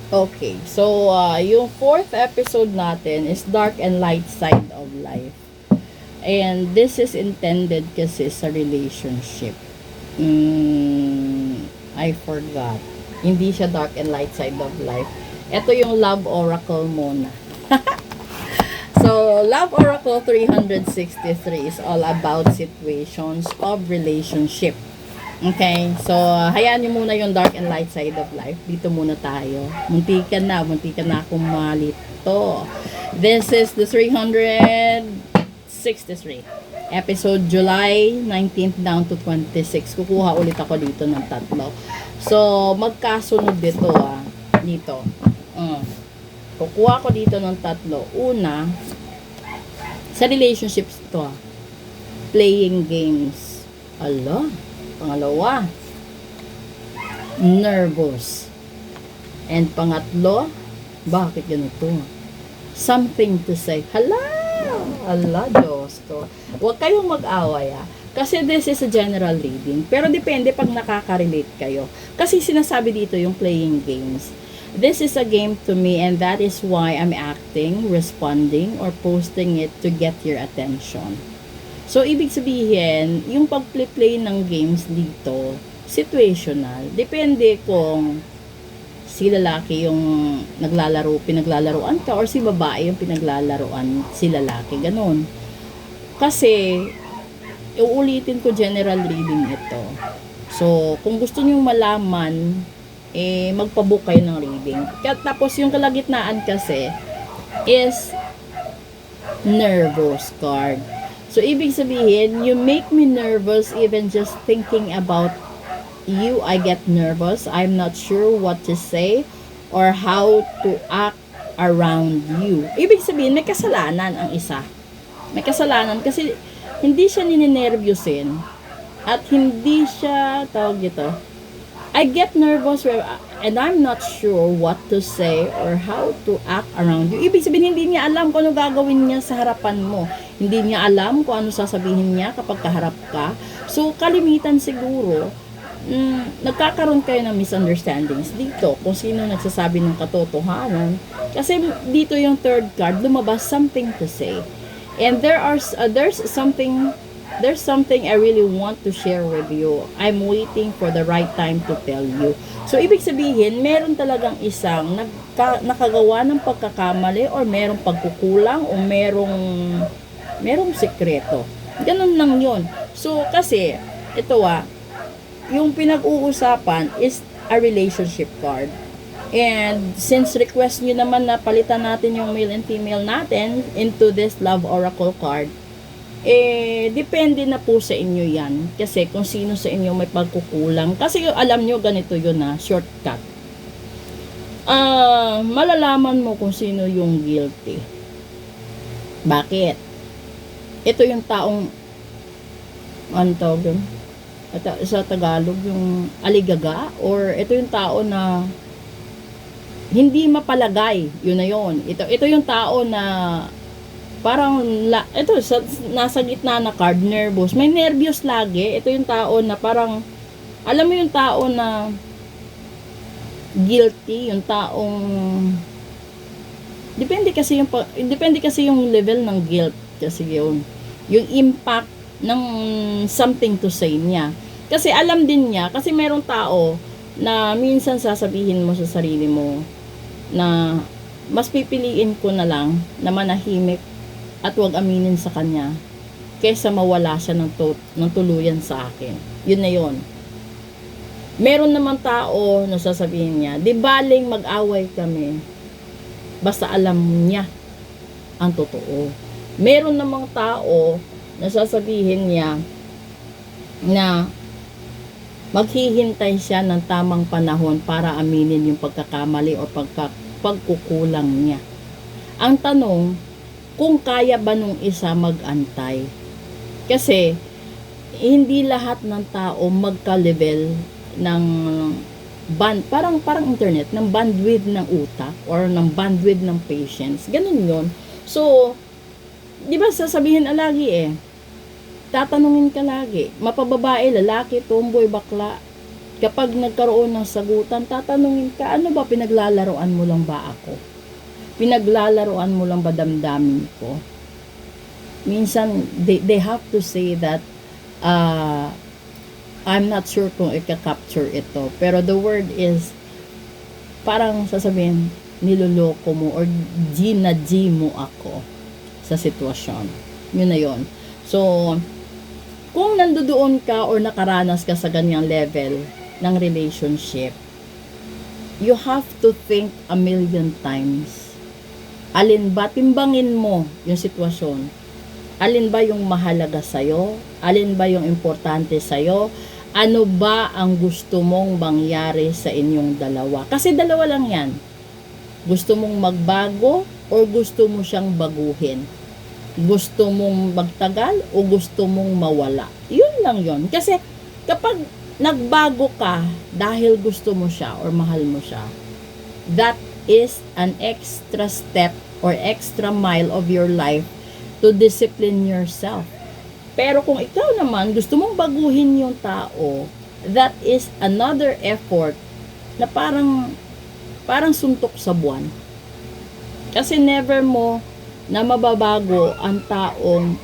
Okay, so yung fourth episode natin is Dark and Light Side of Life. And this is intended kasi sa relationship. I forgot. Hindi siya Dark and Light Side of Life. Ito yung Love Oracle muna. So, Love Oracle 363 is all about situations of relationship. Okay, so hayaan nyo muna yung dark and light side of life. Dito muna tayo. Muntikan na akong malito. This is the 363 episode July 19th down to 26. Kukuha ulit ako dito ng tatlo. So, magkasunod dito dito. Kukuha ko dito ng tatlo. Una, sa relationships to playing games. Ala. Pangalawa, nervous. And pangatlo, bakit ganito? Something to say. Hala, Diyos ko. Huwag kayong mag-away Kasi this is a general reading. Pero depende pag nakaka-relate kayo. Kasi sinasabi dito yung playing games. This is a game to me and that is why I'm acting, responding, or posting it to get your attention. So, ibig sabihin, yung pag-play ng games dito, situational. Depende kung si lalaki yung pinaglalaruan ka, or si babae yung pinaglalaruan si lalaki. Ganun. Kasi, uulitin ko general reading ito. So, kung gusto niyo malaman, magpabook kayo ng reading. Tapos, yung kalagitnaan kasi is nervous card. So, ibig sabihin, you make me nervous even just thinking about you. I get nervous. I'm not sure what to say or how to act around you. Ibig sabihin, may kasalanan ang isa. May kasalanan kasi hindi siya ninenervyusin at hindi siya, tawag ito, I get nervous and I'm not sure what to say or how to act around you. Ibig sabihin, hindi niya alam kung ano gagawin niya sa harapan mo. Hindi niya alam kung ano sasabihin niya kapag kaharap ka. So, kalimitan siguro, nagkakaroon kayo ng misunderstandings dito kung sino nagsasabi ng katotohanan. Kasi dito yung third card, lumabas something to say. And there's something I really want to share with you. I'm waiting for the right time to tell you. So, ibig sabihin, meron talagang isang nakagawa ng pagkakamali or merong pagkukulang o merong sekreto. Ganun lang yun. So, kasi, ito yung pinag-uusapan is a relationship card. And since request nyo naman na palitan natin yung male and female natin into this love oracle card, depende na po sa inyo yan. Kasi kung sino sa inyo may pagkukulang. Kasi alam nyo, ganito yun shortcut. Malalaman mo kung sino yung guilty. Bakit? Ito yung taong, ano tawag yun? Sa Tagalog, yung aligaga, or ito yung tao na hindi mapalagay. Yun na yun. Ito yung tao na parang nasa gitna na card, nervous. May nervyos lagi. Ito yung tao na parang, alam mo yung tao na guilty, yung taong depende kasi yung level ng guilt kasi yung impact ng something to say niya. Kasi alam din niya, kasi merong tao na minsan sasabihin mo sa sarili mo na mas pipiliin ko na lang na manahimik at wag aminin sa kanya kaysa mawala siya ng tuluyan sa akin. Yun na yun. Meron naman tao na sasabihin niya, di baling mag-away kami, basta alam niya ang totoo. Meron namang tao na sasabihin niya na maghihintay siya ng tamang panahon para aminin yung pagkakamali o pagkukulang niya. Ang tanong, kung kaya ba nung isa mag-antay? Kasi, hindi lahat ng tao magka-level ng parang internet, ng bandwidth ng utak or ng bandwidth ng patience. Ganun yun. So, di ba sasabihin lagi tatanungin ka lagi, mapababae, lalaki, tomboy, bakla, kapag nagkaroon ng sagutan, tatanungin ka, ano ba, pinaglalaroan mo lang ba ako? Pinaglalaroan mo lang ba damdamin ko? Minsan, they have to say that, I'm not sure kung i-capture ito. Pero the word is, parang sasabihin, niloloko mo or ginadji mo ako sa sitwasyon. Yun na yun. So, kung nandoon ka or nakaranas ka sa ganyang level ng relationship, you have to think a million times. Alin ba, timbangin mo yung sitwasyon. Alin ba yung mahalaga sa'yo? Alin ba yung importante sa'yo? Ano ba ang gusto mong mangyari sa inyong dalawa? Kasi dalawa lang yan. Gusto mong magbago o gusto mo siyang baguhin? Gusto mong magtagal o gusto mong mawala? Yun lang yun. Kasi kapag nagbago ka dahil gusto mo siya or mahal mo siya, that is an extra step or extra mile of your life to discipline yourself. Pero kung ikaw naman gusto mong baguhin yung tao, that is another effort na parang suntok sa buwan. Kasi never mo na mababago ang taong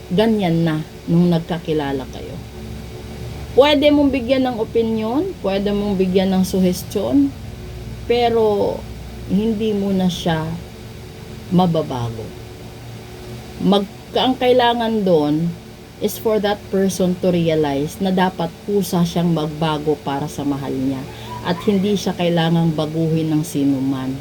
ganyan na nung nagkakilala kayo. Pwede mong bigyan ng opinion, pwede mong bigyan ng suhestyon, pero hindi mo na siya mababago. Ang kailangan doon is for that person to realize na dapat kusa siyang magbago para sa mahal niya at hindi siya kailangang baguhin ng sino man.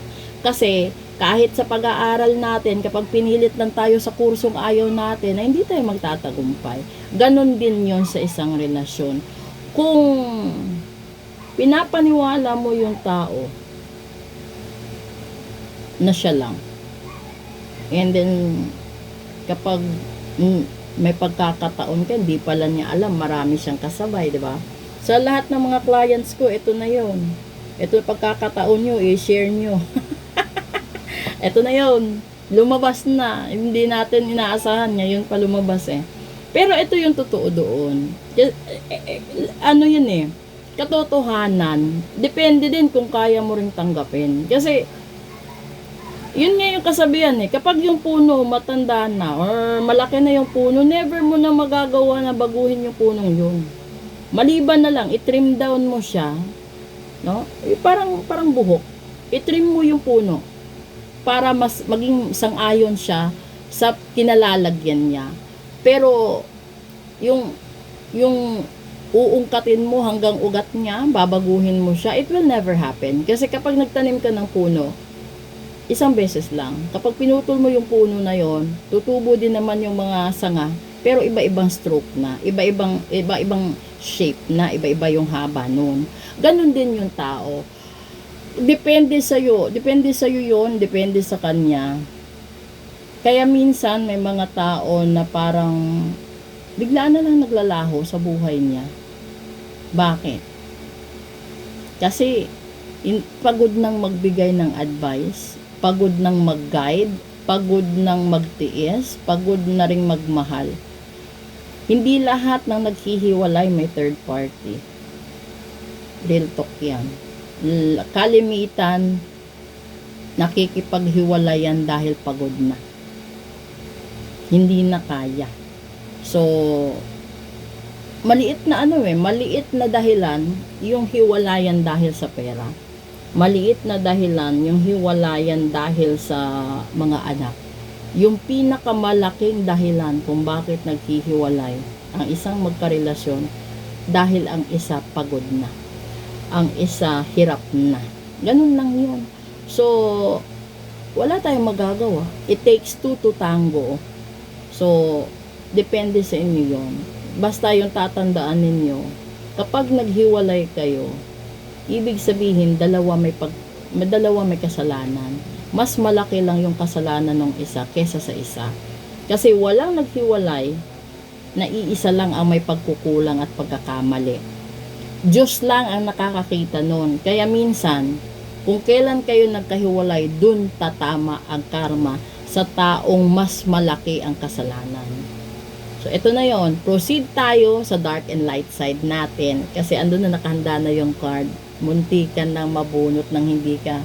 Kasi kahit sa pag-aaral natin, kapag pinilit lang tayo sa kursong ayaw natin, ay hindi tayo magtatagumpay. Ganon din yon sa isang relasyon. Kung pinapaniwala mo yung tao na siya lang, and then kapag may pagkakataon ka, hindi pala niya alam, marami siyang kasabay, di ba? Sa lahat ng mga clients ko, ito na yon. Ito pagkakataon nyo, i-share nyo. Ito na yon. Lumabas na. Hindi natin inaasahan niya, yun pa lumabas eh. Pero ito yung totoo doon. Ano yun eh, katotohanan. Depende din kung kaya mo ring tanggapin. Kasi, yun nga yung kasabihan eh, kapag yung puno matanda na or malaki na yung puno, never mo na magagawa na baguhin yung punong yun. Maliban na lang, i-trim down mo siya, no? Parang buhok. I-trim mo yung puno para mas maging sang-ayon siya sa kinalalagyan niya. Pero yung uungkatin mo hanggang ugat niya, babaguhin mo siya, it will never happen. Kasi kapag nagtanim ka ng puno, isang beses lang. Kapag pinutol mo yung puno na yon, tutubo din naman yung mga sanga, pero iba-ibang stroke na, iba-ibang shape na, iba-iba yung haba nun. Ganon din yung tao. Depende sa iyo yon, depende sa kanya. Kaya minsan may mga tao na parang biglaan na lang naglalaho sa buhay niya. Bakit? Kasi pagod nang magbigay ng advice, pagod nang mag-guide, pagod nang magtiis, pagod na ring magmahal. Hindi lahat ng naghihiwalay may third party. Real talk yan. Kalimitan, nakikipaghiwalayan dahil pagod na. Hindi na kaya. So, maliit na dahilan yung hiwalayan dahil sa pera. Maliit na dahilan yung hiwalayan dahil sa mga anak. Yung pinakamalaking dahilan kung bakit naghihiwalay ang isang magkarelasyon dahil ang isa pagod na. Ang isa hirap na. Ganun lang yun. So, wala tayong magagawa. It takes two to tango. So, depende sa inyo yun. Basta yung tatandaan ninyo, kapag naghiwalay kayo, ibig sabihin, dalawa may kasalanan. Mas malaki lang yung kasalanan ng isa kesa sa isa. Kasi walang naghiwalay na iisa lang ang may pagkukulang at pagkakamali. Diyos lang ang nakakakita nun. Kaya minsan, kung kailan kayo nagkahiwalay, dun tatama ang karma sa taong mas malaki ang kasalanan. So, ito na yon. Proceed tayo sa dark and light side natin. Kasi andun na nakahanda na yung card. Munti ka nang mabunot ng hindi ka